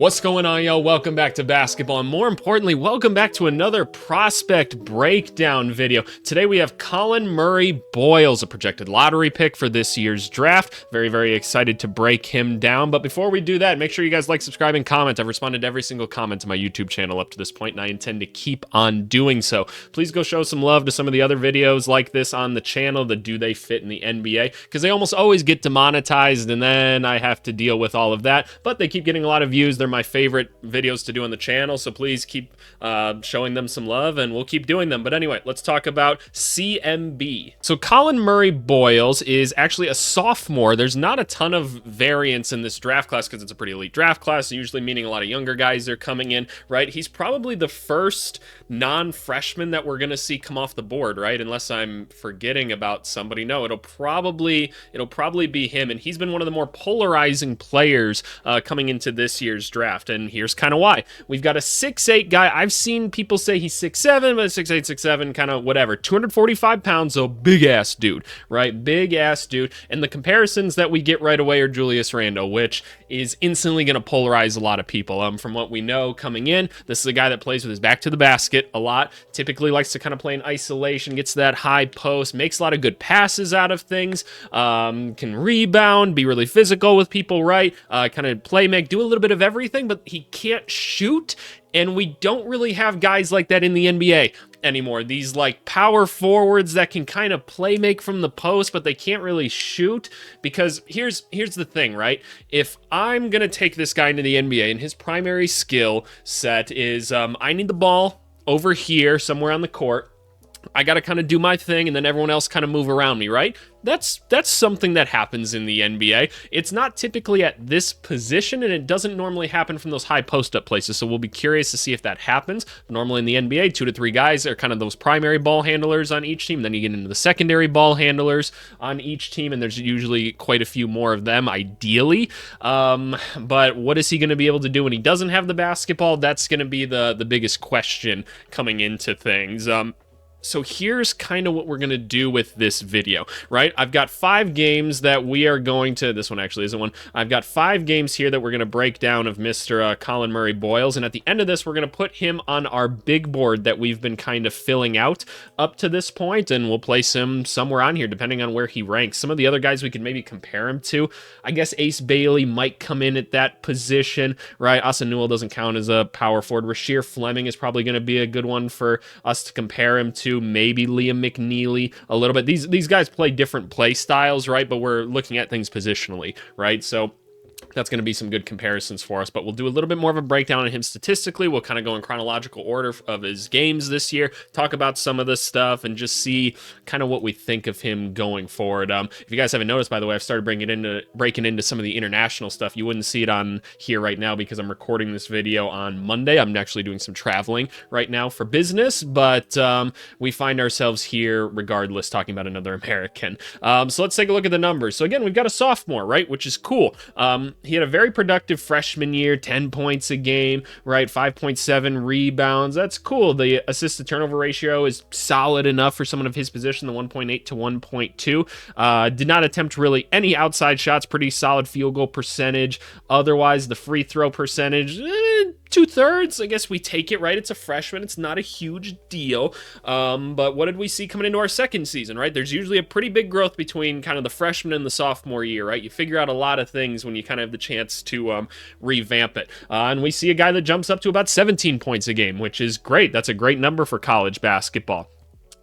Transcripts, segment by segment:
What's going on, y'all? Welcome back to basketball, and more importantly, welcome back to another prospect breakdown video. Today we have Collin Murray-Boyles, a projected lottery pick for this year's draft. Very, very excited to break him down. But before we do that, make sure you guys like, subscribe, and comment. I've responded to every single comment to my YouTube channel up to this point, and I intend to keep on doing so. Please go show some love to some of the other videos like this on the channel, the Do They Fit in the NBA, because they almost always get demonetized, and then I have to deal with all of that. But they keep getting a lot of views. They're my favorite videos to do on the channel, so please keep showing them some love, and we'll keep doing them. But anyway, let's talk about CMB. So Collin Murray-Boyles is actually a sophomore. There's not a ton of variance in this draft class because it's a pretty elite draft class, usually meaning a lot of younger guys are coming in, right? He's probably the first non-freshman that we're going to see come off the board, right? Unless I'm forgetting about somebody. No, it'll probably be him, and he's been one of the more polarizing players coming into this year's draft, and here's kind of why. We've got a 6'8" guy. I've seen people say he's 6'7", but 6'8", 6'7", kind of whatever. 245 pounds, so big-ass dude, right? Big-ass dude. And the comparisons that we get right away are Julius Randle, which is instantly going to polarize a lot of people. From what we know coming in, this is a guy that plays with his back to the basket a lot, typically likes to kind of play in isolation, gets to that high post, makes a lot of good passes out of things, can rebound, be really physical with people, right? Kind of play make, do a little bit of everything, but he can't shoot, and we don't really have guys like that in the NBA anymore. These like power forwards that can kind of play make from the post, but they can't really shoot. Because here's the thing, right? If I'm gonna take this guy into the NBA and his primary skill set is I need the ball over here somewhere on the court, I got to kind of do my thing, and then everyone else kind of move around me, right? That's something that happens in the NBA. It's not typically at this position, and it doesn't normally happen from those high post-up places, so we'll be curious to see if that happens. Normally in the NBA, 2 to 3 guys are kind of those primary ball handlers on each team. Then you get into the secondary ball handlers on each team, and there's usually quite a few more of them, ideally. But what is he going to be able to do when he doesn't have the basketball? That's going to be the biggest question coming into things. So here's kind of what we're going to do with this video, right? I've got 5 games that we are going to, this one actually isn't one, I've got 5 games here that we're going to break down of Mr. Collin Murray-Boyles, and at the end of this, we're going to put him on our big board that we've been kind of filling out up to this point, and we'll place him somewhere on here, depending on where he ranks. Some of the other guys we could maybe compare him to, I guess Ace Bailey might come in at that position, right? Asa Newell doesn't count as a power forward. Rasheer Fleming is probably going to be a good one for us to compare him to. Maybe Liam McNeely a little bit. These guys play different play styles, right? But we're looking at things positionally, right? So that's going to be some good comparisons for us, but we'll do a little bit more of a breakdown on him statistically. We'll kind of go in chronological order of his games this year, talk about some of this stuff, and just see kind of what we think of him going forward. If you guys haven't noticed, by the way, I've started breaking into some of the international stuff. You wouldn't see it on here right now because I'm recording this video on Monday. I'm actually doing some traveling right now for business, but we find ourselves here regardless talking about another American. So let's take a look at the numbers. So again, we've got a sophomore, right, which is cool. He had a very productive freshman year, 10 points a game, right? 5.7 rebounds. That's cool. The assist to turnover ratio is solid enough for someone of his position, the 1.8 to 1.2. Did not attempt really any outside shots, pretty solid field goal percentage. Otherwise, the free throw percentage, 2/3. I guess we take it, right? It's a freshman. It's not a huge deal. But what did we see coming into our second season, right? There's usually a pretty big growth between kind of the freshman and the sophomore year, right? You figure out a lot of things when you kind of have the chance to revamp it. And we see a guy that jumps up to about 17 points a game, which is great. That's a great number for college basketball.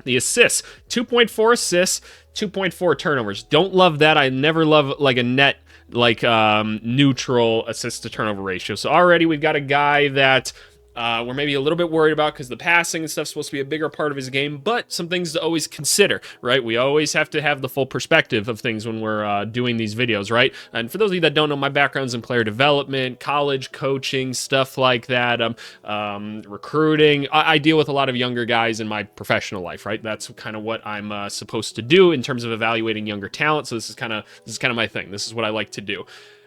The assists, 2.4 assists, 2.4 turnovers. Don't love that. I never love like a net neutral assist to turnover ratio. So already we've got a guy that we're maybe a little bit worried about because the passing and stuff's supposed to be a bigger part of his game, but some things to always consider, right? We always have to have the full perspective of things when we're doing these videos, right? And for those of you that don't know, my background's in player development, college coaching, stuff like that, recruiting. I deal with a lot of younger guys in my professional life, right? That's kind of what I'm supposed to do in terms of evaluating younger talent. So this is kind of my thing. This is what I like to do.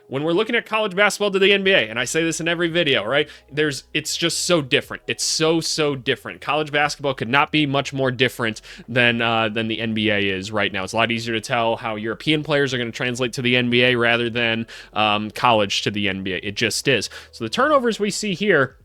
when we're looking at college basketball to the NBA, and I say this in every video, right? It's just so different. It's so different. College basketball could not be much more different than the NBA is right now. It's a lot easier to tell how European players are going to translate to the NBA rather than college to the NBA. It just is. So the turnovers we see here,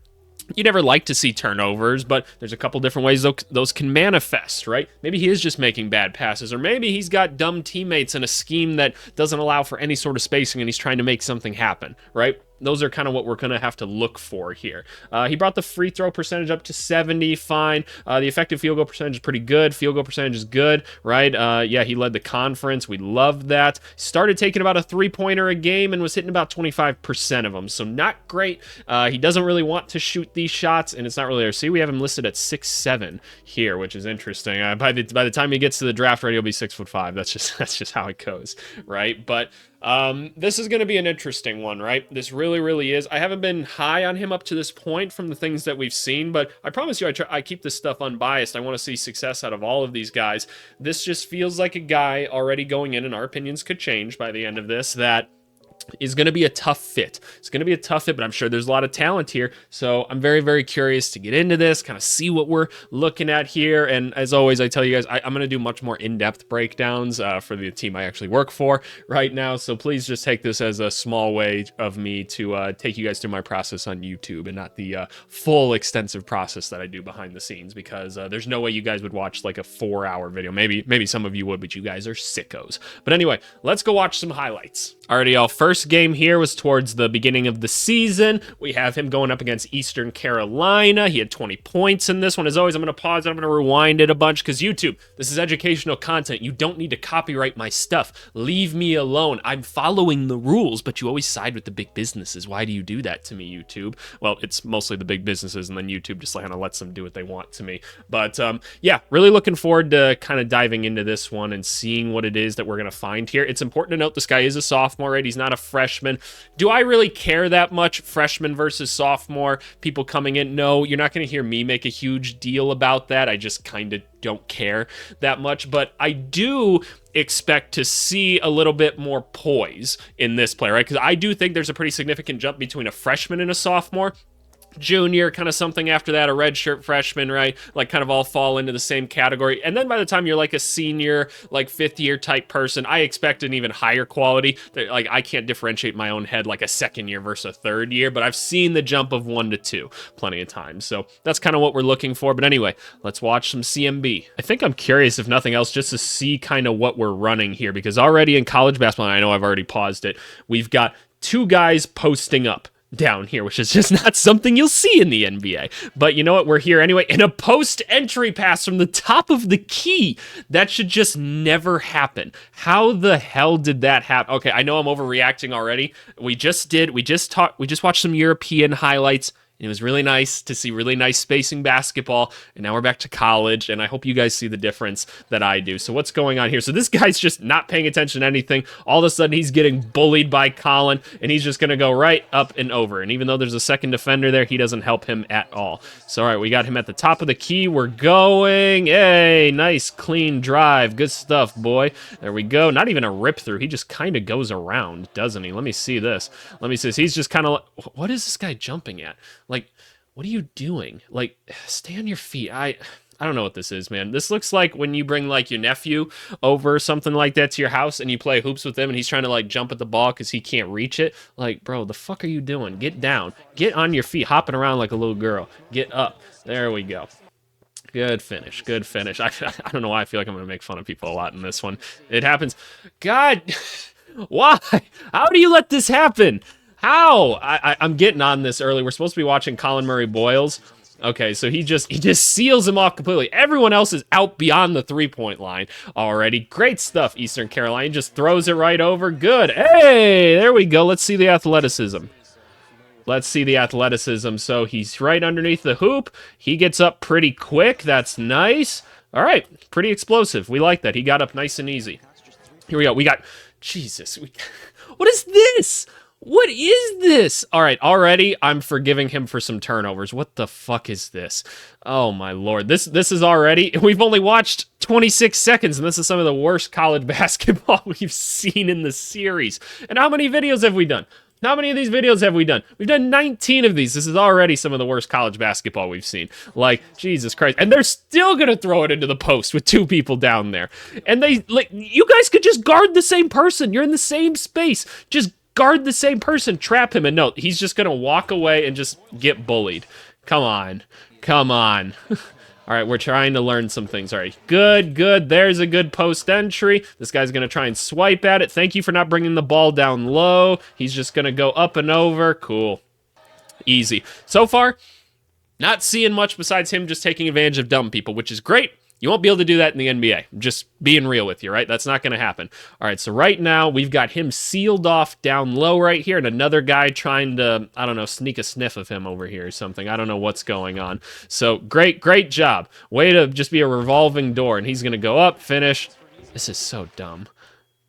you never like to see turnovers, but there's a couple different ways those can manifest, right? Maybe he is just making bad passes, or maybe he's got dumb teammates in a scheme that doesn't allow for any sort of spacing and he's trying to make something happen, right? Those are kind of what we're going to have to look for here. He brought the free throw percentage up to 70, fine. The effective field goal percentage is pretty good. Field goal percentage is good, right? Yeah, he led the conference. We loved that. Started taking about a three-pointer a game and was hitting about 25% of them, so not great. He doesn't really want to shoot these shots, and it's not really there. See, we have him listed at 6'7" here, which is interesting. By the time he gets to the draft ready, he'll be 6'5". That's just how it goes, right? But this is going to be an interesting one, right? This really is. I haven't been high on him up to this point from the things that we've seen, but I promise you I keep this stuff unbiased. I want to see success out of all of these guys. This just feels like a guy already going in, and our opinions could change by the end of this, that is going to be a tough fit. It's going to be a tough fit, but I'm sure there's a lot of talent here. So I'm very curious to get into this, kind of see what we're looking at here. And as always, I tell you guys, I'm going to do much more in-depth breakdowns for the team I actually work for right now. So please just take this as a small way of me to take you guys through my process on YouTube and not the full extensive process that I do behind the scenes, because there's no way you guys would watch like a 4-hour video. Maybe some of you would, but you guys are sickos. But anyway, let's go watch some highlights. Alrighty, y'all. First game here was towards the beginning of the season. We have him going up against Eastern Carolina. He had 20 points in this one. As always, I'm going to pause it. I'm going to rewind it a bunch because YouTube, this is educational content. You don't need to copyright my stuff. Leave me alone. I'm following the rules, but you always side with the big businesses. Why do you do that to me, YouTube? Well, it's mostly the big businesses, and then YouTube just kind of lets them do what they want to me. But yeah, really looking forward to kind of diving into this one and seeing what it is that we're going to find here. It's important to note this guy is a sophomore, right? He's not a freshman. Do I really care that much, freshman versus sophomore, people coming in? No, you're not going to hear me make a huge deal about that. I just kind of don't care that much, but I do expect to see a little bit more poise in this play, right? Because I do think there's a pretty significant jump between a freshman and a sophomore. Junior, kind of something after that, a redshirt freshman, right? Like kind of all fall into the same category. And then by the time you're like a senior, like fifth year type person, I expect an even higher quality. Like I can't differentiate my own head like a second year versus a third year, but I've seen the jump of 1 to 2 plenty of times. So that's kind of what we're looking for. But anyway, let's watch some CMB. I think I'm curious, if nothing else, just to see kind of what we're running here, because already in college basketball, and I know I've already paused it, we've got 2 guys posting up down here, which is just not something you'll see in the NBA. But you know what? We're here anyway. In a post-entry pass from the top of the key. That should just never happen. How the hell did that happen? Okay, I know I'm overreacting already. We just watched some European highlights. It was really nice to see really nice spacing basketball, and now we're back to college, and I hope you guys see the difference that I do. So what's going on here? So this guy's just not paying attention to anything. All of a sudden, he's getting bullied by Collin, and he's just going to go right up and over. And even though there's a second defender there, he doesn't help him at all. So, all right, we got him at the top of the key. We're going. Hey, nice, clean drive. Good stuff, boy. There we go. Not even a rip through. He just kind of goes around, doesn't he? Let me see this. Let me see this. He's just kind of like, what is this guy jumping at? Like, what are you doing? Like, stay on your feet. I don't know what this is, man. This looks like when you bring, like, your nephew over or something like that to your house and you play hoops with him and he's trying to, like, jump at the ball because he can't reach it. Like, bro, the fuck are you doing? Get down. Get on your feet, hopping around like a little girl. Get up. There we go. Good finish. Good finish. I don't know why I feel like I'm going to make fun of people a lot in this one. It happens. God, why? How do you let this happen? How? I'm getting on this early. We're supposed to be watching Collin Murray-Boyles. Okay, so he just seals him off completely. Everyone else is out beyond the three-point line already. Great stuff, Eastern Carolina. Just throws it right over. Good. Hey, there we go. Let's see the athleticism. Let's see the athleticism. So he's right underneath the hoop. He gets up pretty quick. That's nice. All right, pretty explosive. We like that. He got up nice and easy. Here we go. We got... Jesus. What is this? What is this? All right, already I'm forgiving him for some turnovers. What the fuck is this? Oh my lord. This is already, we've only watched 26 seconds and this is some of the worst college basketball we've seen in the series. And how many videos have we done? How many of these videos have we done? We've done 19 of these. This is already some of the worst college basketball we've seen. Like, Jesus Christ. And they're still gonna throw it into the post with two people down there. And they, like, you guys could just guard the same person. You're in the same space. Just guard the same person, trap him, and no, he's just gonna walk away and just get bullied. Come on. Come on. All right, we're trying to learn some things. All right, good. There's a good post entry. This guy's gonna try and swipe at it. Thank you for not bringing the ball down low. He's just gonna go up and over. Cool. Easy. So far, not seeing much besides him just taking advantage of dumb people, which is great. You won't be able to do that in the NBA. Just being real with you, right? That's not going to happen. All right, so right now, we've got him sealed off down low right here, and another guy trying to, I don't know, sneak a sniff of him over here or something. I don't know what's going on. So, great job. Way to just be a revolving door, and he's going to go up, finish. This is so dumb.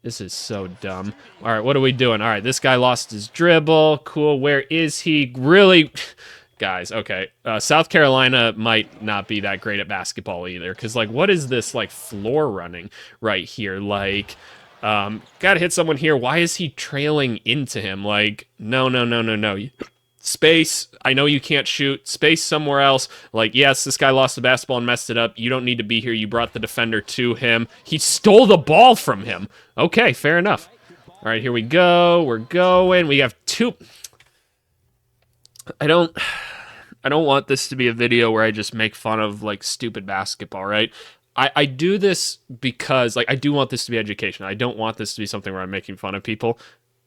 This is so dumb. All right, what are we doing? All right, this guy lost his dribble. Cool, where is he? Really... Guys, okay, South Carolina might not be that great at basketball either, because, like, what is this, like, floor running right here? Like, gotta hit someone here. Why is he trailing into him? Like, no. Space, I know you can't shoot. Space somewhere else. Like, yes, this guy lost the basketball and messed it up. You don't need to be here. You brought the defender to him. He stole the ball from him. Okay, fair enough. All right, here we go. We're going. We have two... I don't want this to be a video where I just make fun of, like, stupid basketball, right? I do this because, like, I do want this to be education. I don't want this to be something where I'm making fun of people.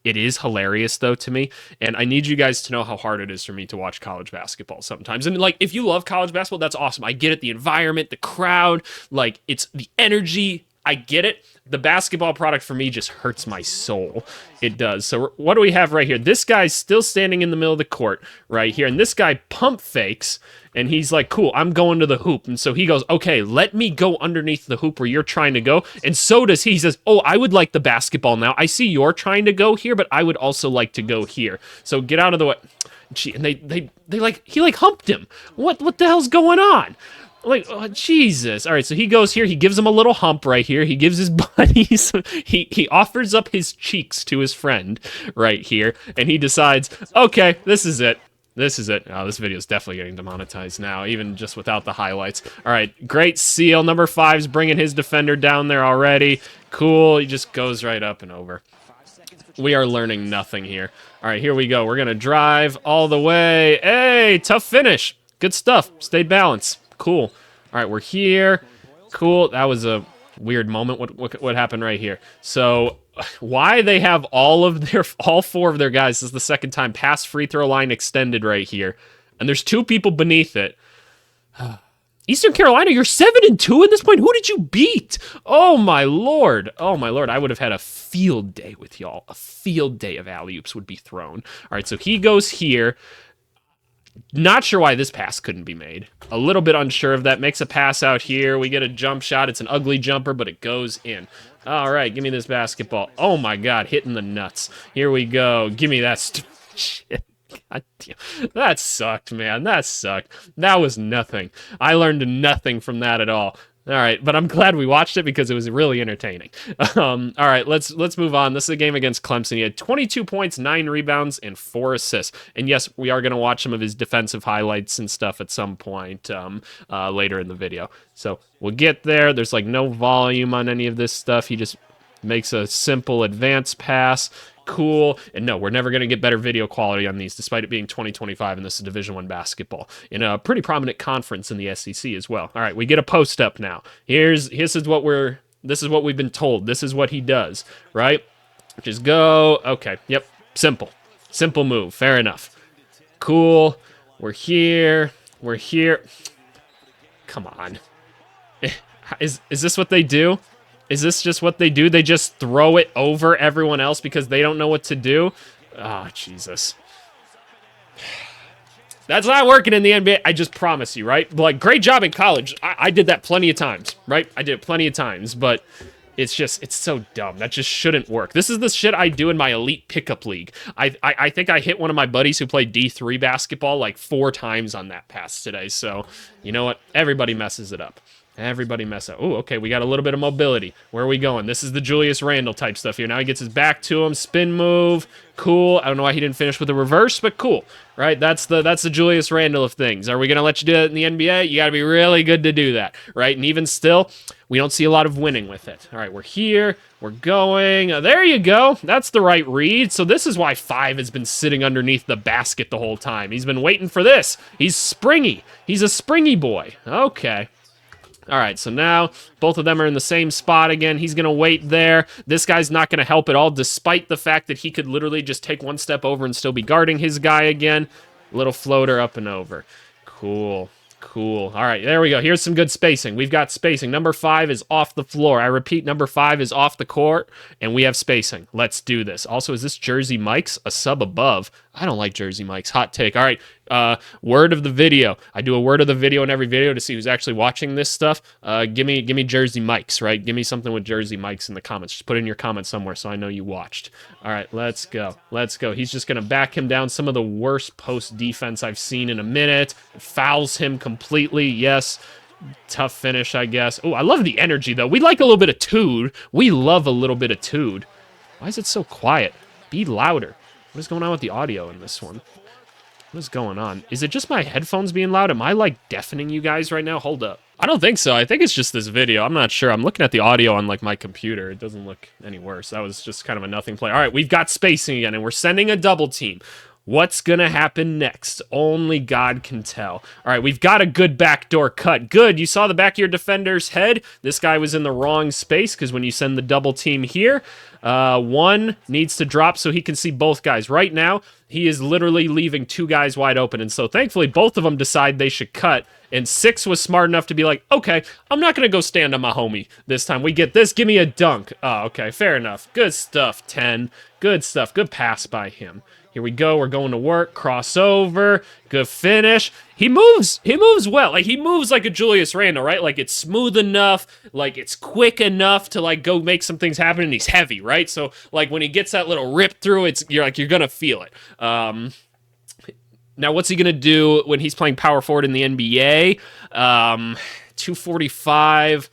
It is hilarious, though, to me, and I need you guys to know how hard it is for me to watch college basketball sometimes. And, like, if you love college basketball, that's awesome. I get it, the environment, the crowd, like, it's the energy. I get it. The basketball product for me just hurts my soul. It does. So what do we have right here? This guy's still standing in the middle of the court right here. And this guy pump fakes. And he's like, cool, I'm going to the hoop. And so he goes, okay, let me go underneath the hoop where you're trying to go. And so does he. He says, oh, I would like the basketball now. I see you're trying to go here, but I would also like to go here. So get out of the way. Gee, and they like, he like humped him. What the hell's going on? Like, oh, Jesus. All right, so he goes here. He gives him a little hump right here. He gives his buddies... he offers up his cheeks to his friend right here. And he decides, okay, this is it. This is it. Oh, this video is definitely getting demonetized now, even just without the highlights. All right, great seal. Number 5's bringing his defender down there already. Cool. He just goes right up and over. We are learning nothing here. All right, here we go. We're going to drive all the way. Hey, tough finish. Good stuff. Stayed balanced. Cool. All right, we're here. Cool. That was a weird moment. What happened right here? So why they have all 4 of their guys, this is the second time, past free throw line extended right here. And there's 2 people beneath it. Eastern Carolina, you're 7-2 at this point. Who did you beat? Oh my lord. Oh my lord. I would have had a field day with y'all. A field day of alley-oops would be thrown. All right, so he goes here. Not sure why this pass couldn't be made. A little bit unsure of that. Makes a pass out here. We get a jump shot. It's an ugly jumper, but it goes in. All right, give me this basketball. Oh my god, hitting the nuts. Here we go. Give me that shit. God damn. That sucked, man. That sucked. That was nothing. I learned nothing from that at all. All right, but I'm glad we watched it because it was really entertaining. All right, let's move on. This is a game against Clemson. He had 22 points, 9 rebounds, and 4 assists. And yes, we are going to watch some of his defensive highlights and stuff at some point later in the video. So we'll get there. There's like no volume on any of this stuff. He just makes a simple advance pass. Cool. And no, we're never going to get better video quality on these, despite it being 2025 and this is Division I basketball in a pretty prominent conference in the SEC as well. All right, we get a post up now. This is what we've been told. This is what he does, right? Just go. Okay. Yep. Simple move. Fair enough. Cool. We're here. Come on. Is this what they do? Is this just what they do? They just throw it over everyone else because they don't know what to do? Oh, Jesus. That's not working in the NBA. I just promise you, right? Like, great job in college. I did that plenty of times, right? I did it plenty of times, but It's just, it's so dumb. That just shouldn't work. This is the shit I do in my elite pickup league. I think I hit one of my buddies who played D3 basketball like 4 times on that pass today. So, you know what? Everybody messes it up. Everybody mess up. Oh, okay, we got a little bit of mobility. Where are we going? This is the Julius Randle type stuff here. Now he gets his back to him. Spin move. Cool. I don't know why he didn't finish with a reverse, but cool. Right? That's the Julius Randle of things. Are we going to let you do that in the NBA? You got to be really good to do that, right? And even still, we don't see a lot of winning with it. All right, we're here. We're going. There you go. That's the right read. So this is why 5 has been sitting underneath the basket the whole time. He's been waiting for this. He's springy. He's a springy boy. Okay. All right, so now both of them are in the same spot again. He's going to wait there. This guy's not going to help at all, despite the fact that he could literally just take one step over and still be guarding his guy again. Little floater up and over. Cool. Cool. All right, there we go. Here's some good spacing. We've got spacing. Number 5 is off the floor. I repeat, number 5 is off the court, and we have spacing. Let's do this. Also, is this Jersey Mike's a sub above? I don't like Jersey Mike's. Hot take. All right, word of the video. I do a word of the video in every video to see who's actually watching this stuff. Give me Jersey Mike's, right? Give me something with Jersey Mike's in the comments. Just put it in your comments somewhere so I know you watched. All right, let's go. Let's go. He's just going to back him down. Some of the worst post defense I've seen in a minute. Fouls him completely. Yes. Tough finish, I guess. Oh, I love the energy, though. We like a little bit of tood. We love a little bit of tood. Why is it so quiet? Be louder. What is going on with the audio in this one? What is going on? Is it just my headphones being loud? Am I, like, deafening you guys right now? Hold up. I don't think so. I think it's just this video. I'm not sure. I'm looking at the audio on, like, my computer. It doesn't look any worse. That was just kind of a nothing play. All right, we've got spacing again, and we're sending a double team. What's going to happen next? Only God can tell. All right, we've got a good backdoor cut. Good. You saw the back of your defender's head. This guy was in the wrong space because when you send the double team here, one needs to drop so he can see both guys. Right now, he is literally leaving 2 guys wide open. And so thankfully, both of them decide they should cut. And 6 was smart enough to be like, okay, I'm not going to go stand on my homie this time. We get this. Give me a dunk. Oh, okay, fair enough. Good stuff, 10. Good stuff. Good pass by him. Here we go. We're going to work. Crossover. Good finish. He moves. He moves well. Like, he moves like a Julius Randle, right? Like, it's smooth enough. Like, it's quick enough to, like, go make some things happen. And he's heavy, right? So, like, when he gets that little rip through, you're going to feel it. Now, what's he going to do when he's playing power forward in the NBA? 245.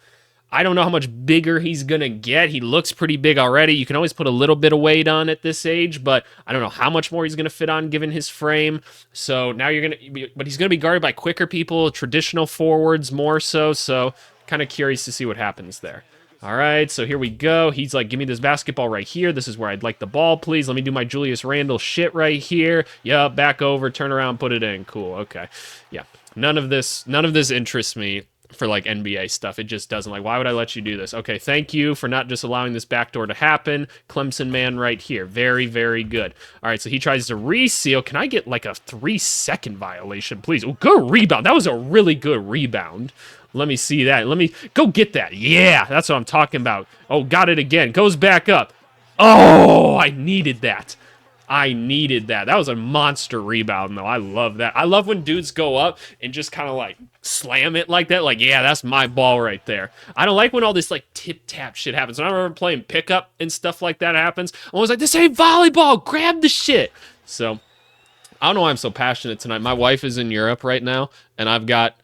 I don't know how much bigger he's going to get. He looks pretty big already. You can always put a little bit of weight on at this age, but I don't know how much more he's going to fit on given his frame. So now you're going to, but he's going to be guarded by quicker people, traditional forwards more so. So kind of curious to see what happens there. All right, so here we go. He's like, give me this basketball right here. This is where I'd like the ball, please. Let me do my Julius Randle shit right here. Yup, back over, turn around, put it in. Cool, okay. Yeah, none of this interests me for, like, NBA stuff. It just doesn't. Like, why would I let you do this? Okay, thank you for not just allowing this backdoor to happen. Clemson man right here. Very, very good. All right, so he tries to reseal. Can I get, like, a 3-second violation, please? Oh, good rebound. That was a really good rebound. Let me see that. Let me go get that. Yeah, that's what I'm talking about. Oh, got it again. Goes back up. Oh, I needed that. I needed that. That was a monster rebound, though. I love that. I love when dudes go up and just kind of, like, slam it like that. Like, yeah, that's my ball right there. I don't like when all this, like, tip-tap shit happens. When I remember playing pickup and stuff like that happens, I was like, this ain't volleyball. Grab the shit. So, I don't know why I'm so passionate tonight. My wife is in Europe right now, and I've got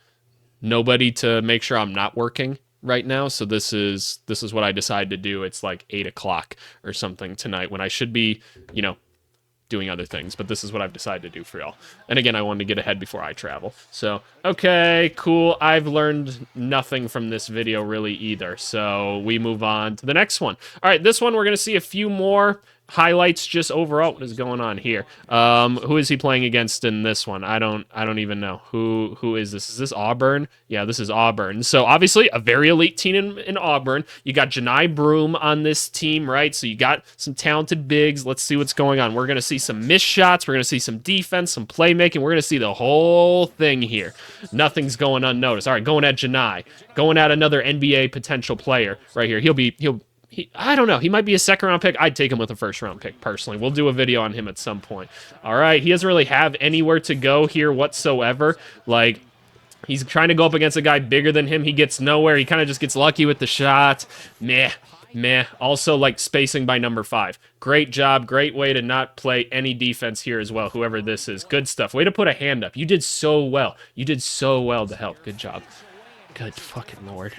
nobody to make sure I'm not working right now. So this is what I decided to do. It's like 8 o'clock or something tonight when I should be, you know, doing other things, but this is what I've decided to do for y'all. And again, I wanted to get ahead before I travel. So, okay, cool. I've learned nothing from this video really either. So we move on to the next one. All right, this one we're going to see a few more highlights just overall. What is going on here? Who is he playing against in this one? I don't even know. Who is this? Is this Auburn? Yeah, this is Auburn. So obviously a very elite team in Auburn. You got Janai Broome on this team, right? So you got some talented bigs. Let's see what's going on. We're going to see some missed shots. We're going to see some defense, some playmaking. We're going to see the whole thing here. Nothing's going unnoticed. All right, going at Janai. Going at another NBA potential player right here. I don't know. He might be a second-round pick. I'd take him with a first-round pick, personally. We'll do a video on him at some point. All right, he doesn't really have anywhere to go here whatsoever. Like, he's trying to go up against a guy bigger than him. He gets nowhere. He kind of just gets lucky with the shot. Meh. Meh. Also, like, spacing by number 5. Great job. Great way to not play any defense here as well, whoever this is. Good stuff. Way to put a hand up. You did so well. You did so well to help. Good job. Good fucking lord.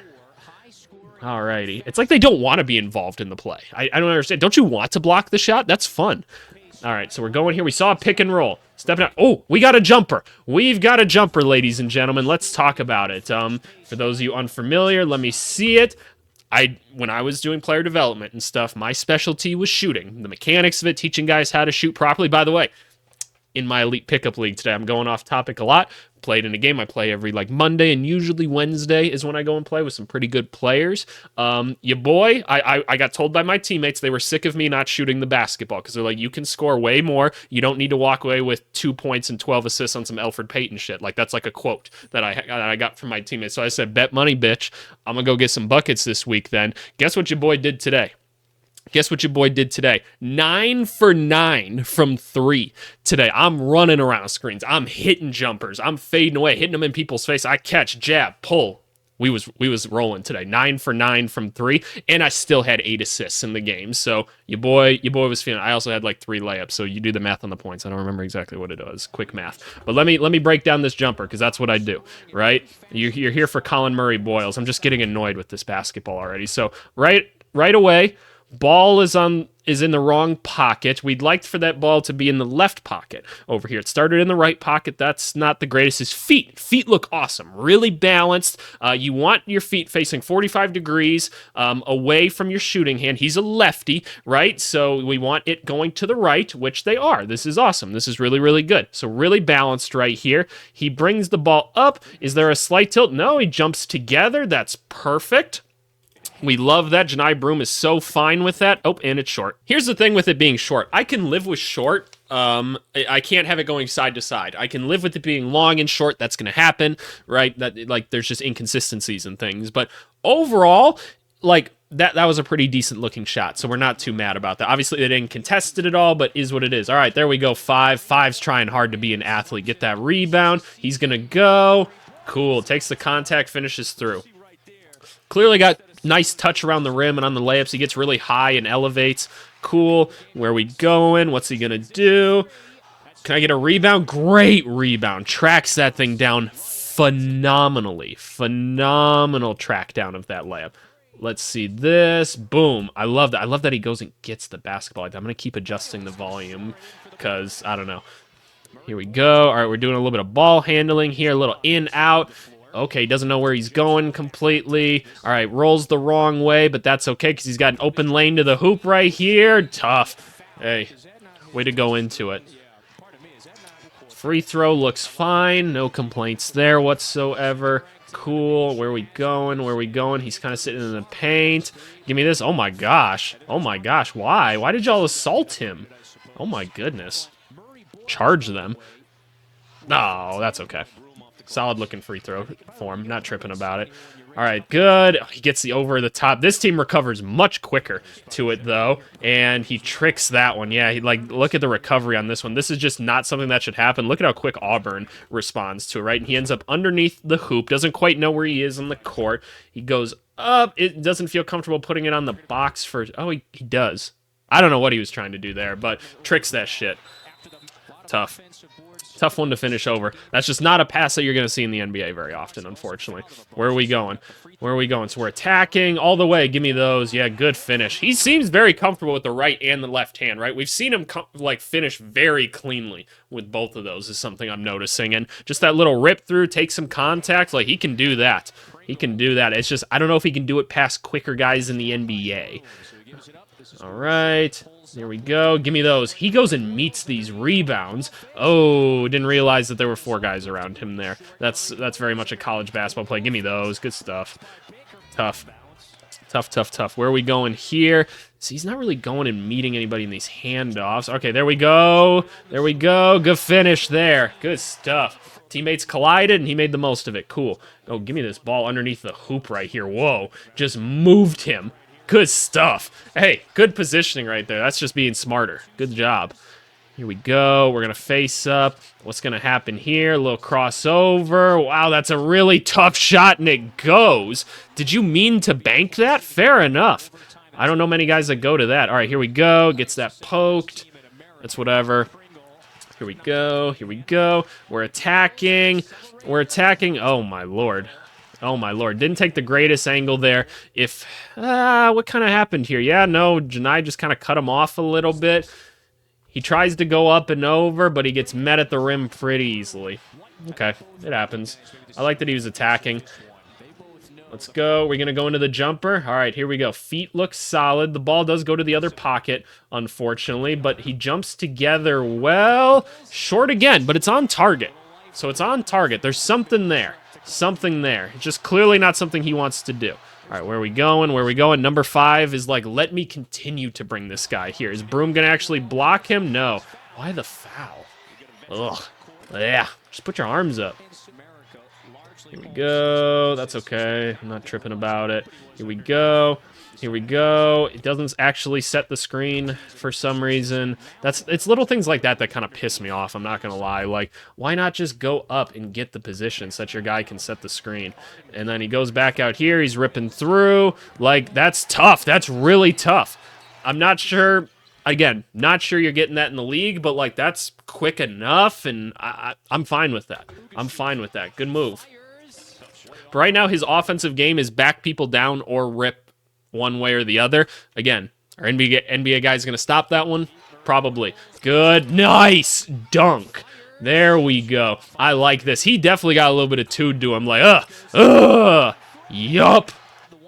Alrighty. It's like they don't want to be involved in the play. I don't understand. Don't you want to block the shot? That's fun. All right, so we're going here. We saw a pick and roll. Stepping out. Oh, we got a jumper. We've got a jumper, ladies and gentlemen. Let's talk about it. For those of you unfamiliar, let me see it. When I was doing player development and stuff, my specialty was shooting. The mechanics of it, teaching guys how to shoot properly. By the way, in my Elite Pickup League today, I'm going off topic a lot. Played in a game. I play every like Monday, and usually Wednesday is when I go and play with some pretty good players. Your boy, I got told by my teammates they were sick of me not shooting the basketball because they're like, you can score way more. You don't need to walk away with 2 points and 12 assists on some Elfrid Payton shit. Like, that's like a quote that I got from my teammates. So I said, bet money, bitch. I'm gonna go get some buckets this week. Then guess what your boy did today? Guess what your boy did today? 9 for 9 from 3 today. I'm running around screens. I'm hitting jumpers. I'm fading away, hitting them in people's face. I catch, jab, pull. We was rolling today. 9 for 9 from 3, and I still had 8 assists in the game. So your boy was feeling. I also had like 3 layups. So you do the math on the points. I don't remember exactly what it was. Quick math. But let me break down this jumper because that's what I do. Right? You're here for Collin Murray-Boyles. I'm just getting annoyed with this basketball already. So right away. Ball is in the wrong pocket. We'd like for that ball to be in the left pocket over here. It started in the right pocket. That's not the greatest. His feet. Feet look awesome. Really balanced. You want your feet facing 45 degrees away from your shooting hand. He's a lefty, right? So we want it going to the right, which they are. This is awesome. This is really, really good. So really balanced right here. He brings the ball up. Is there a slight tilt? No, he jumps together. That's perfect. We love that. Janai Broom is so fine with that. Oh, and it's short. Here's the thing with it being short. I can live with short. I can't have it going side to side. I can live with it being long and short. That's going to happen, right? That, like, there's just inconsistencies and things. But overall, like, that was a pretty decent looking shot. So we're not too mad about that. Obviously, they didn't contest it at all, but is what it is. All right, there we go. 5. 5's trying hard to be an athlete. Get that rebound. He's going to go. Cool. Takes the contact, finishes through. Clearly got nice touch around the rim and on the layups. He gets really high and elevates. Cool. Where are we going? What's he going to do? Can I get a rebound? Great rebound. Tracks that thing down phenomenally. Phenomenal track down of that layup. Let's see this. Boom. I love that. I love that he goes and gets the basketball. I'm going to keep adjusting the volume because, I don't know. Here we go. All right, we're doing a little bit of ball handling here. A little in, out. Okay, doesn't know where he's going completely. All right, rolls the wrong way, but that's okay because he's got an open lane to the hoop right here. Tough. Hey, way to go into it. Free throw looks fine. No complaints there whatsoever. Cool. Where are we going? Where are we going? He's kind of sitting in the paint. Give me this. Oh, my gosh. Oh, my gosh. Why? Why did y'all assault him? Oh, my goodness. Charge them. No, that's okay. Solid looking free throw for him. Not tripping about it. All right, good. He gets the over the top. This team recovers much quicker to it, though, and he tricks that one. Yeah, look at the recovery on this one. This is just not something that should happen. Look at how quick Auburn responds to it, right? And he ends up underneath the hoop. Doesn't quite know where he is on the court. He goes up. It doesn't feel comfortable putting it on the box for... Oh, he does. I don't know what he was trying to do there, but tricks that shit. Tough. Tough one to finish over. That's just not a pass that you're going to see in the NBA very often, unfortunately. Where are we going? Where are we going? So we're attacking all the way. Give me those. Yeah, good finish. He seems very comfortable with the right and the left hand, right? We've seen him finish very cleanly with both of those is something I'm noticing. And just that little rip through, take some contact. Like, he can do that. He can do that. It's just, I don't know if he can do it past quicker guys in the NBA. All right. There we go. Give me those. He goes and meets these rebounds. Oh, didn't realize that there were 4 guys around him there. That's very much a college basketball play. Give me those. Good stuff. Tough. Tough, tough, tough. Where are we going here? See, he's not really going and meeting anybody in these handoffs. Okay, there we go. There we go. Good finish there. Good stuff. Teammates collided, and he made the most of it. Cool. Oh, give me this ball underneath the hoop right here. Whoa. Just moved him. Good stuff. Hey, good positioning right there. That's just being smarter. Good job. Here we go. We're going to face up. What's going to happen here? A little crossover. Wow, that's a really tough shot, and it goes. Did you mean to bank that? Fair enough. I don't know many guys that go to that. All right, here we go. Gets that poked. That's whatever. Here we go. Here we go. We're attacking. We're attacking. Oh, my Lord. Oh, my Lord. Didn't take the greatest angle there. If, what kind of happened here? Yeah, no, Janai just kind of cut him off a little bit. He tries to go up and over, but he gets met at the rim pretty easily. Okay, it happens. I like that he was attacking. Let's go. We're going to go into the jumper. All right, here we go. Feet look solid. The ball does go to the other pocket, unfortunately, but he jumps together well. Short again, but it's on target. So it's on target. There's something there. Something there. It's just clearly not something he wants to do. All right, where are we going? Where are we going? Number 5 is like, let me continue to bring this guy here. Is Broom going to actually block him? No. Why the foul? Ugh. Yeah. Just put your arms up. Here we go. That's okay. I'm not tripping about it. Here we go. Here we go. It doesn't actually set the screen for some reason. It's little things like that that kind of piss me off. I'm not going to lie. Like, why not just go up and get the position so that your guy can set the screen? And then he goes back out here. He's ripping through. Like, that's tough. That's really tough. I'm not sure. Again, not sure you're getting that in the league, but, like, that's quick enough, and I'm fine with that. I'm fine with that. Good move. But right now, his offensive game is back people down or rip one way or the other. Again, our NBA guy's going to stop that one? Probably. Good. Nice dunk. There we go. I like this. He definitely got a little bit of tood to him. Like, yup.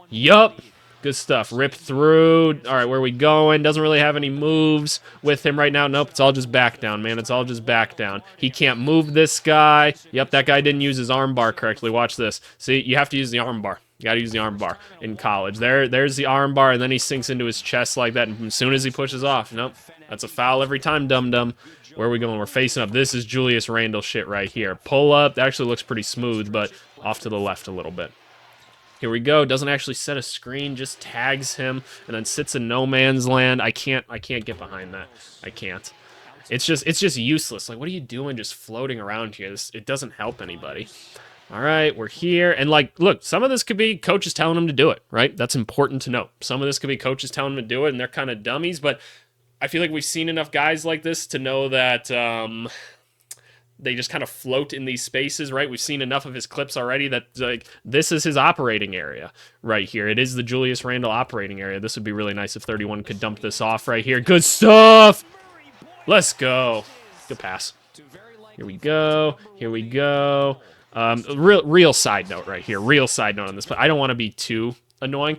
Yup. Good stuff. Rip through. All right, where are we going? Doesn't really have any moves with him right now. Nope, it's all just back down, man. It's all just back down. He can't move this guy. Yep, that guy didn't use his arm bar correctly. Watch this. See, you have to use the arm bar. You got to use the arm bar in college. There's the arm bar, and then he sinks into his chest like that, and as soon as he pushes off, nope, that's a foul every time, dum-dum. Where are we going? We're facing up. This is Julius Randle shit right here. Pull up. That actually looks pretty smooth, but off to the left a little bit. Here we go. Doesn't actually set a screen, just tags him, and then sits in no man's land. I can't get behind that. I can't. It's just useless. Like, what are you doing just floating around here? It doesn't help anybody. All right, we're here. And, like, look, some of this could be coaches telling them to do it, right? That's important to know. Some of this could be coaches telling them to do it, and they're kind of dummies, but I feel like we've seen enough guys like this to know that they just kind of float in these spaces, right? We've seen enough of his clips already that, like, this is his operating area right here. It is the Julius Randle operating area. This would be really nice if 31 could dump this off right here. Good stuff! Let's go. Good pass. Here we go. Here we go. Real side note right here. Real side note on this, but I don't want to be too annoying.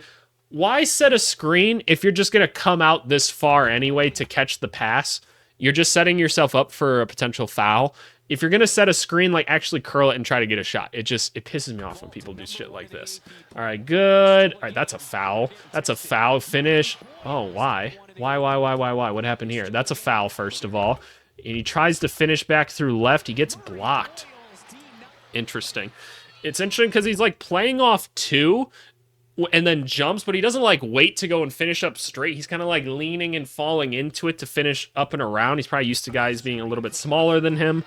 Why set a screen if you're just going to come out this far anyway to catch the pass? You're just setting yourself up for a potential foul. If you're going to set a screen, like, actually curl it and try to get a shot. It pisses me off when people do shit like this. All right, good. All right, that's a foul. That's a foul finish. Oh, why? Why? What happened here? That's a foul, first of all. And he tries to finish back through left. He gets blocked. Interesting. It's interesting because he's, like, playing off 2 and then jumps, but he doesn't, like, wait to go and finish up straight. He's kind of, like, leaning and falling into it to finish up and around. He's probably used to guys being a little bit smaller than him.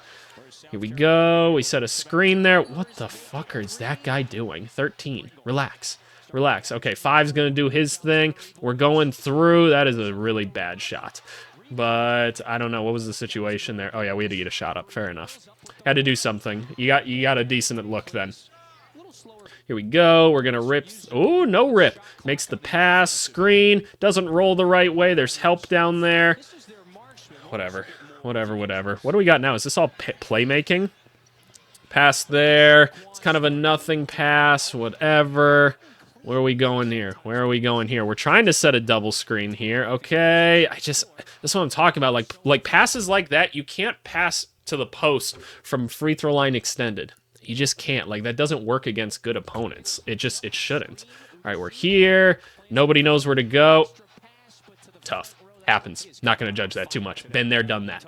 Here we go. We set a screen there. What the fuck is that guy doing? 13. Relax. Relax. Okay, 5's going to do his thing. We're going through. That is a really bad shot. But I don't know. What was the situation there? Oh, yeah, we had to get a shot up. Fair enough. Had to do something. You got a decent look then. Here we go. We're going to rip. Oh, no rip. Makes the pass. Screen. Doesn't roll the right way. There's help down there. Whatever. What do we got now? Is this all playmaking? Pass there. It's kind of a nothing pass. Whatever. Where are we going here? Where are we going here? We're trying to set a double screen here. Okay. That's what I'm talking about. Like passes like that, you can't pass to the post from free throw line extended. You just can't. Like, that doesn't work against good opponents. It shouldn't. All right, we're here. Nobody knows where to go. Tough. Happens. Not going to judge that too much. Been there, done that.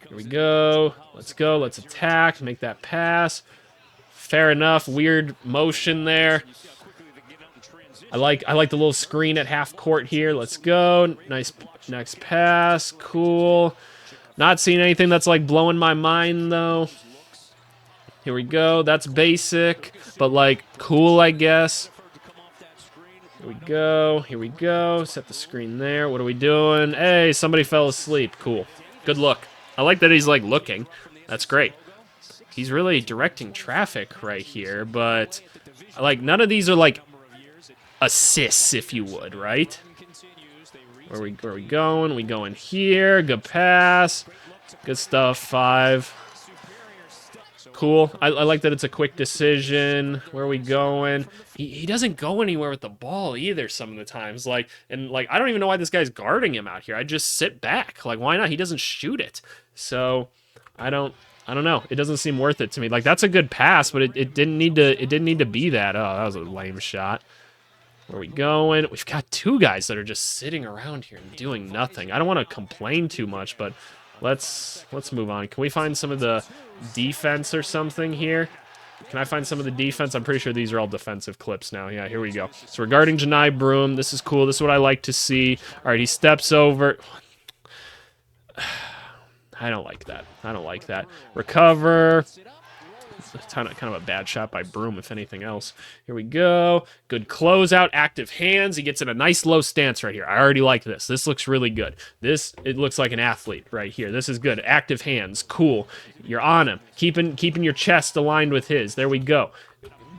Here we go. Let's go. Let's attack. Make that pass. Fair enough. Weird motion there. I like the little screen at half court here. Let's go. Nice next pass. Cool. Not seeing anything that's, like, blowing my mind, though. Here we go. That's basic, but, like, cool, I guess. Here we go. Here we go. Set the screen there. What are we doing? Hey, somebody fell asleep. Cool. Good look. I like that he's, like, looking. That's great. He's really directing traffic right here, but, like, none of these are, like, assists, if you would, right? Where are we going? We going here. Good pass. Good stuff. 5. Cool. I like that it's a quick decision. Where are we going? He doesn't go anywhere with the ball either some of the times. I don't even know why this guy's guarding him out here. I just sit back. Like, why not? He doesn't shoot it. So, I don't know. It doesn't seem worth it to me. Like, that's a good pass, but it didn't need to be that. Oh, that was a lame shot. Where are we going? We've got 2 guys that are just sitting around here and doing nothing. I don't want to complain too much, but let's move on. Can we find some of the defense or something here? Can I find some of the defense? I'm pretty sure these are all defensive clips now. Yeah, here we go. So regarding Janai Broom, this is cool. This is what I like to see. All right, he steps over. I don't like that. I don't like that. Recover. Kind of a bad shot by Broom, if anything else. Here we go. Good closeout. Active hands. He gets in a nice low stance right here. I already like this. This looks really good. It looks like an athlete right here. This is good. Active hands. Cool. You're on him. Keeping your chest aligned with his. There we go.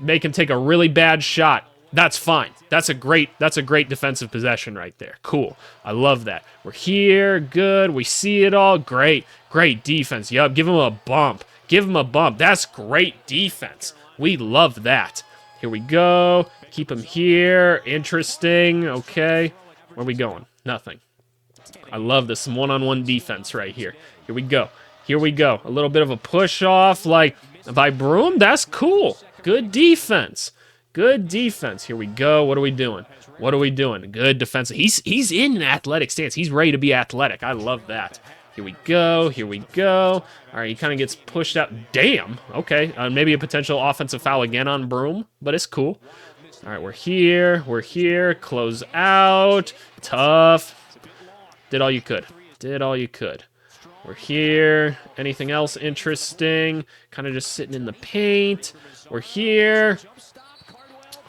Make him take a really bad shot. That's fine. That's a great defensive possession right there. Cool. I love that. We're here. Good. We see it all. Great. Great defense. Yup. Give him a bump. Give him a bump. That's great defense. We love that. Here we go. Keep him here. Interesting. Okay. Where are we going? Nothing. I love this. Some one-on-one defense right here. Here we go. Here we go. A little bit of a push-off like by Broom. That's cool. Good defense. Good defense. Here we go. What are we doing? What are we doing? Good defense. He's in an athletic stance. He's ready to be athletic. I love that. Here we go. Here we go. All right, he kind of gets pushed out. Damn. Okay, maybe a potential offensive foul again on Broom, but it's cool. All right, we're here. We're here. Close out. Tough. Did all you could. Did all you could. We're here. Anything else interesting? Kind of just sitting in the paint. We're here.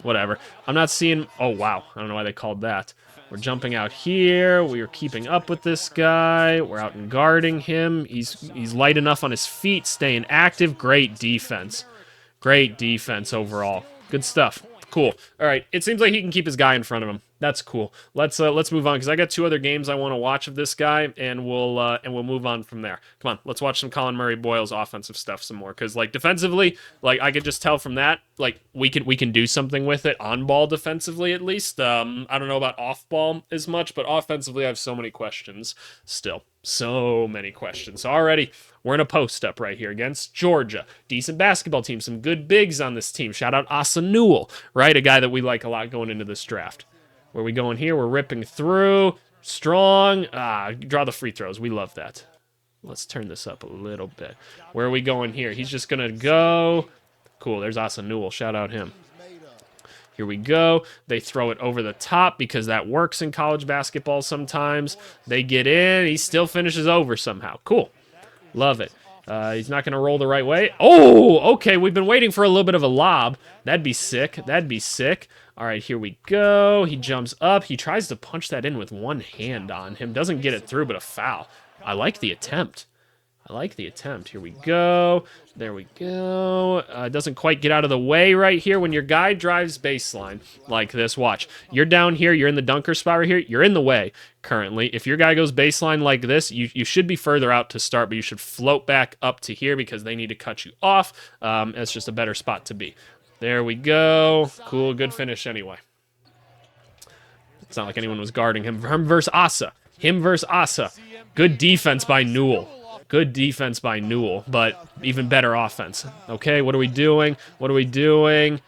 Whatever. I'm not seeing... Oh, wow. I don't know why they called that. We're jumping out here. We are keeping up with this guy. We're out and guarding him. He's light enough on his feet, staying active. Great defense. Great defense overall. Good stuff. Cool. All right. It seems like he can keep his guy in front of him. That's cool. Let's move on because I got 2 other games I want to watch of this guy, and we'll move on from there. Come on, let's watch some Collin Murray-Boyles offensive stuff some more because like defensively, like I could just tell from that, like we can do something with it on ball defensively at least. I don't know about off ball as much, but offensively I have so many questions still. So many questions. Already, we're in a post-up right here against Georgia. Decent basketball team. Some good bigs on this team. Shout out Asa Newell, right? A guy that we like a lot going into this draft. Where are we going here? We're ripping through. Strong. Draw the free throws. We love that. Let's turn this up a little bit. Where are we going here? He's just going to go. Cool. There's Asa Newell. Shout out him. Here we go. They throw it over the top because that works in college basketball sometimes. They get in. He still finishes over somehow. Cool. Love it. He's not going to roll the right way. Oh, okay. We've been waiting for a little bit of a lob. That'd be sick. That'd be sick. All right, here we go. He jumps up. He tries to punch that in with one hand on him. Doesn't get it through, but a foul. I like the attempt. I like the attempt. Here we go. There we go. Doesn't quite get out of the way right here. When your guy drives baseline like this, watch. You're down here. You're in the dunker spot right here. You're in the way currently. If your guy goes baseline like this, you should be further out to start, but you should float back up to here because they need to cut you off. It's just a better spot to be. There we go. Cool. Good finish anyway. It's not like anyone was guarding him. Him versus Asa. Him versus Asa. Good defense by Newell. Good defense by Newell, but even better offense. Okay, what are we doing? What are we doing?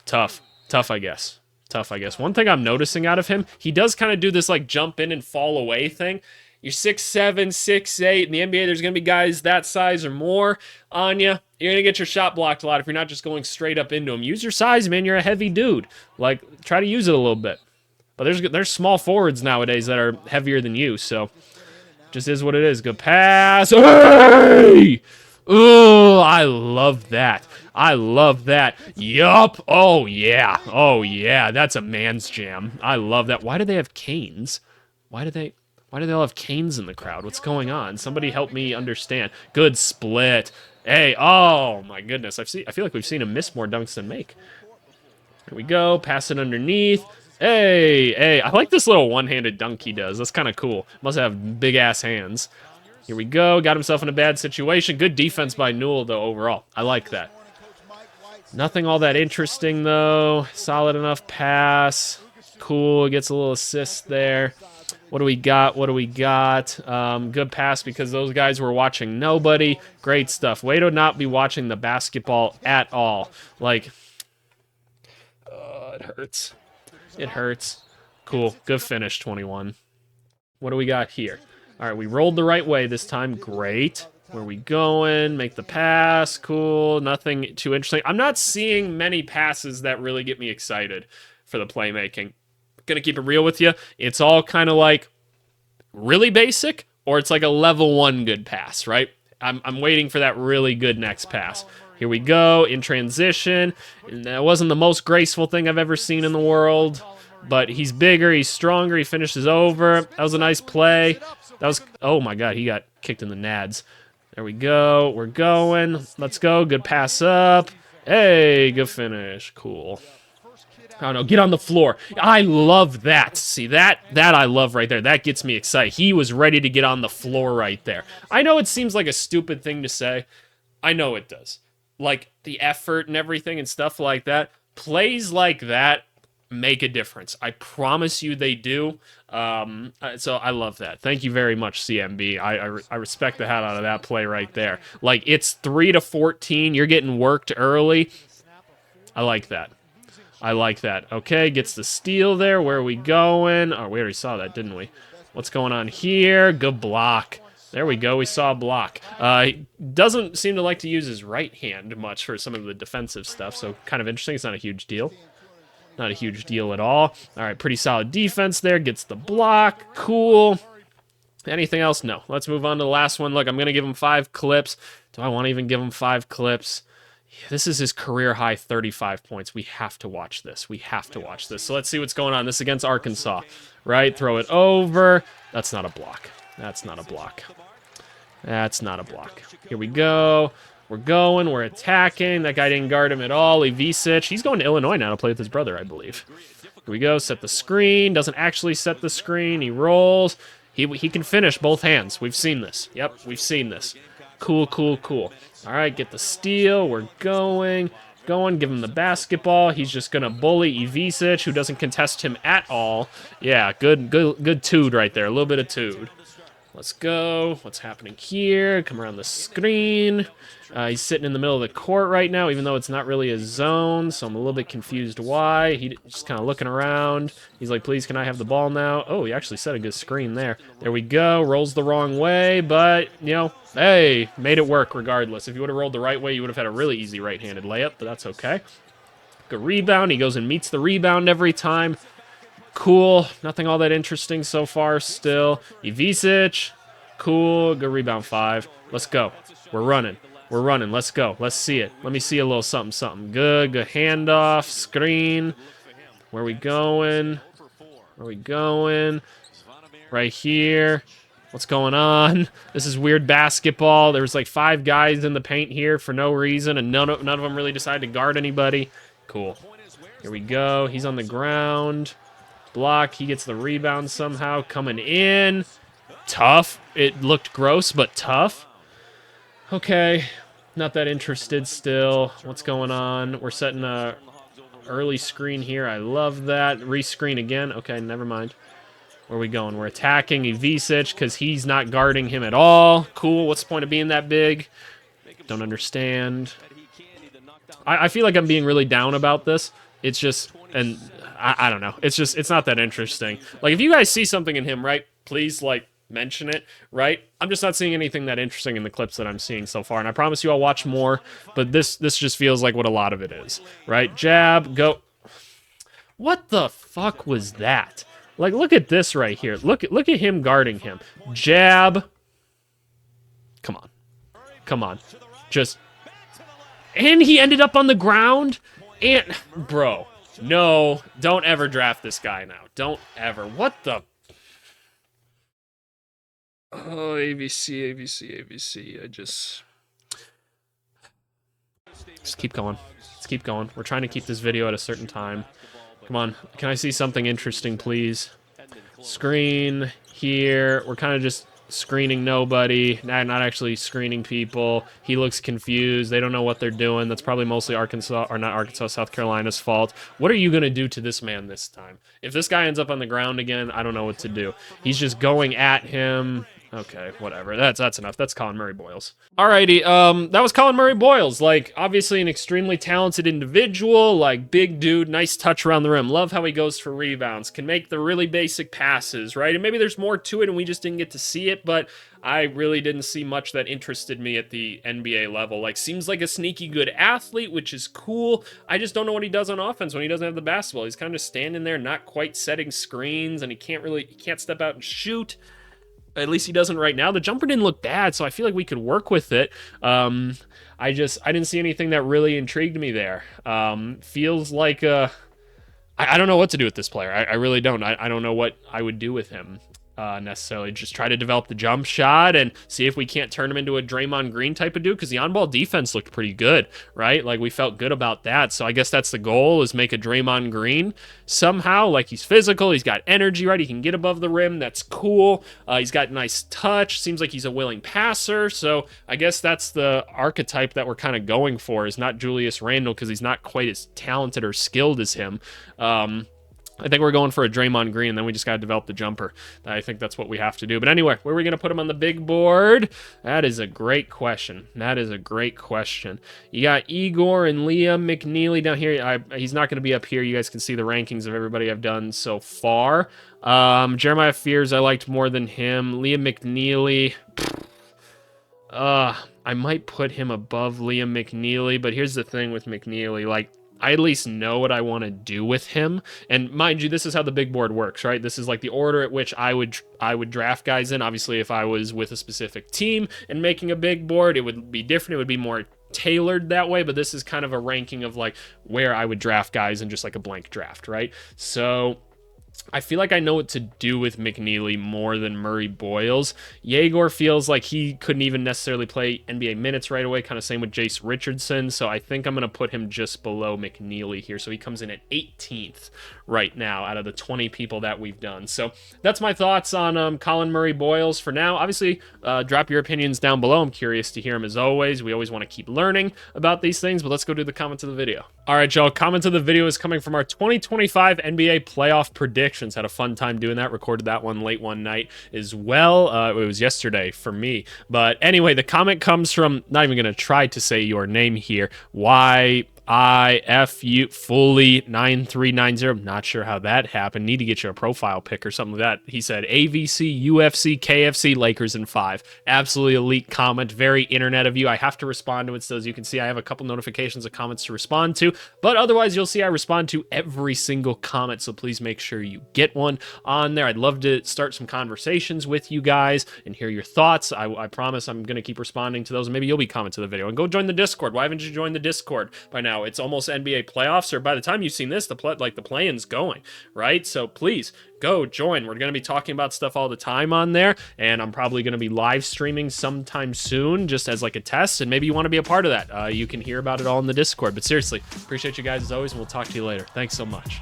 Tough. Tough, I guess. Tough, I guess. One thing I'm noticing out of him, he does kind of do this like jump in and fall away thing. You're 6'7", 6'8". In the NBA, there's going to be guys that size or more on you. You're going to get your shot blocked a lot if you're not just going straight up into him. Use your size, man. You're a heavy dude. Like, try to use it a little bit. But there's small forwards nowadays that are heavier than you, so just is what it is. Good pass. Hey! Ooh, I love that. I love that. Yup. Oh, yeah. Oh, yeah. That's a man's jam. I love that. Why do they have canes? Why do they... Why do they all have canes in the crowd? What's going on? Somebody help me understand. Good split. Hey, oh my goodness. I feel like we've seen him miss more dunks than make. Here we go. Pass it underneath. Hey, hey. I like this little one-handed dunk he does. That's kind of cool. Must have big-ass hands. Here we go. Got himself in a bad situation. Good defense by Newell, though, overall. I like that. Nothing all that interesting, though. Solid enough pass. Cool. Gets a little assist there. What do we got? What do we got? Good pass because those guys were watching nobody. Great stuff. Way to not be watching the basketball at all. Like, it hurts. It hurts. Cool. Good finish, 21. What do we got here? All right, we rolled the right way this time. Great. Where are we going? Make the pass. Cool. Nothing too interesting. I'm not seeing many passes that really get me excited for the playmaking. Gonna keep it real with you. It's all kind of like really basic, or it's like a level 1 good pass, right? I'm waiting for that really good next pass. Here we go, in transition. And that wasn't the most graceful thing I've ever seen in the world, but he's bigger, he's stronger, he finishes over. That was a nice play. That was, oh my god, he got kicked in the nads. There we go, we're going. Let's go, good pass up. Hey, good finish, cool. I don't know, get on the floor. I love that. See, that I love right there. That gets me excited. He was ready to get on the floor right there. I know it seems like a stupid thing to say. I know it does. Like, the effort and everything and stuff like that. Plays like that make a difference. I promise you they do. So I love that. Thank you very much, CMB. I respect the hell out of that play right there. Like, it's 3-14. You're getting worked early. I like that. I like that. Okay, gets the steal there. Where are we going? Oh, we already saw that, didn't we? What's going on here? Good block. There we go. We saw a block. He doesn't seem to like to use his right hand much for some of the defensive stuff, so kind of interesting. It's not a huge deal. Not a huge deal at all. All right, pretty solid defense there. Gets the block. Cool. Anything else? No. Let's move on to the last one. Look, I'm going to give him 5 clips. Do I want to even give him 5 clips? This is his career high 35 points. We have to watch this. We have to watch this. So let's see what's going on. This against Arkansas, right? Throw it over. That's not a block. That's not a block. That's not a block. Here we go. We're going. We're attacking. That guy didn't guard him at all. Ivisic. He's going to Illinois now to play with his brother, I believe. Here we go. Set the screen. Doesn't actually set the screen. He rolls. He can finish both hands. We've seen this. Yep, we've seen this. Cool, cool, cool. All right, get the steal. We're going. Give him the basketball. He's just going to bully Ivisic, who doesn't contest him at all. Yeah, good tood right there. A little bit of tood. Let's go. What's happening here? Come around the screen. He's sitting in the middle of the court right now, even though it's not really a zone, so I'm a little bit confused why. He's just kind of looking around. He's like, please, can I have the ball now? Oh, he actually set a good screen there. There we go. Rolls the wrong way, but, you know, hey, made it work regardless. If you would have rolled the right way, you would have had a really easy right-handed layup, but that's okay. Good rebound. He goes and meets the rebound every time. Cool. Nothing all that interesting so far still. Ivisic. Cool. Good rebound, 5. Let's go. We're running. We're running. Let's go. Let's see it. Let me see a little something, something. Good handoff. Screen. Where we going? Where we going? Right here. What's going on? This is weird basketball. There was like 5 guys in the paint here for no reason, and none of them really decided to guard anybody. Cool. Here we go. He's on the ground. Block. He gets the rebound somehow. Coming in. Tough. It looked gross, but tough. Okay. Not that interested still. What's going on? We're setting a early screen here. I love that. Rescreen again. Okay, never mind. Where are we going? We're attacking Ivisic because he's not guarding him at all. Cool. What's the point of being that big? Don't understand. I feel like I'm being really down about this. It's just, and I don't know. It's just, it's not that interesting. Like, if you guys see something in him, right, please, like, mention it, right? I'm just not seeing anything that interesting in the clips that I'm seeing so far, and I promise you I'll watch more, but this just feels like what a lot of it is, right? Jab, go. What the fuck was that? Like, look at this right here. Look at him guarding him. Jab. Come on. Come on. And he ended up on the ground. And, bro, no, don't ever draft this guy now. Don't ever. What the? Oh, ABC, ABC, ABC. Just keep going. Let's keep going. We're trying to keep this video at a certain time. Come on. Can I see something interesting, please? Screen here. We're kind of just screening nobody, not actually screening people. He looks confused. They don't know what they're doing. That's probably mostly Arkansas, or not Arkansas, South Carolina's fault. What are you going to do to this man this time? If this guy ends up on the ground again, I don't know what to do. He's just going at him. Okay, whatever. That's enough. That's Collin Murray-Boyles. Alrighty, that was Collin Murray-Boyles. Like, obviously an extremely talented individual, like, big dude, nice touch around the rim. Love how he goes for rebounds, can make the really basic passes, right? And maybe there's more to it and we just didn't get to see it, but I really didn't see much that interested me at the NBA level. Like, seems like a sneaky good athlete, which is cool. I just don't know what he does on offense when he doesn't have the basketball. He's kind of standing there, not quite setting screens, and he can't step out and shoot. At least he doesn't right now. The jumper didn't look bad, so I feel like we could work with it. I didn't see anything that really intrigued me there. Feels like I don't know what to do with this player. I really don't. I don't know what I would do with him. Necessarily just try to develop the jump shot and see if we can't turn him into a Draymond Green type of dude, because the on-ball defense looked pretty good, right? Like, we felt good about that. So I guess that's the goal, is make a Draymond Green somehow. Like, he's physical, he's got energy, right? He can get above the rim. That's cool. He's got nice touch. Seems like he's a willing passer. So I guess that's the archetype that we're kind of going for, is not Julius Randle, because he's not quite as talented or skilled as him. I think we're going for a Draymond Green, and then we just got to develop the jumper. I think that's what we have to do. But anyway, where are we going to put him on the big board? That is a great question. That is a great question. You got Igor and Liam McNeely down here. He's not going to be up here. You guys can see the rankings of everybody I've done so far. Jeremiah Fears I liked more than him. Liam McNeely, I might put him above Liam McNeely, but here's the thing with McNeely. Like, I at least know what I want to do with him. And mind you, this is how the big board works, right? This is like the order at which I would draft guys in. Obviously, if I was with a specific team and making a big board, it would be different. It would be more tailored that way, but this is kind of a ranking of like where I would draft guys in just like a blank draft, right? So I feel like I know what to do with McNeely more than Murray-Boyles. Yegor feels like he couldn't even necessarily play NBA minutes right away, kind of same with Jace Richardson, so I think I'm going to put him just below McNeely here. So he comes in at 18th right now out of the 20 people that we've done. So that's my thoughts on Collin Murray-Boyles for now. Obviously, drop your opinions down below. I'm curious to hear them as always. We always want to keep learning about these things, but let's go do the comments of the video. All right, y'all, comment of the video is coming from our 2025 NBA playoff predictions. Had a fun time doing that. Recorded that one late one night as well. It was yesterday for me. But anyway, the comment comes from, not even going to try to say your name here, YIFU fully 9390. I'm not sure how that happened. Need to get you a profile pic or something like that. He said AVC, UFC, KFC, Lakers in 5. Absolutely elite comment. Very internet of you. I have to respond to it. So as you can see, I have a couple notifications of comments to respond to, but otherwise you'll see I respond to every single comment. So please make sure you get one on there. I'd love to start some conversations with you guys and hear your thoughts. I promise I'm going to keep responding to those, and maybe you'll be commenting to the video. And go join the Discord. Why haven't you joined the Discord by now? It's almost NBA playoffs, or by the time you've seen this, the play-in's going, right? So please go join. We're going to be talking about stuff all the time on there, and I'm probably going to be live streaming sometime soon just as like a test, and maybe you want to be a part of that. You can hear about it all in the Discord. But seriously, appreciate you guys as always, and we'll talk to you later. Thanks so much.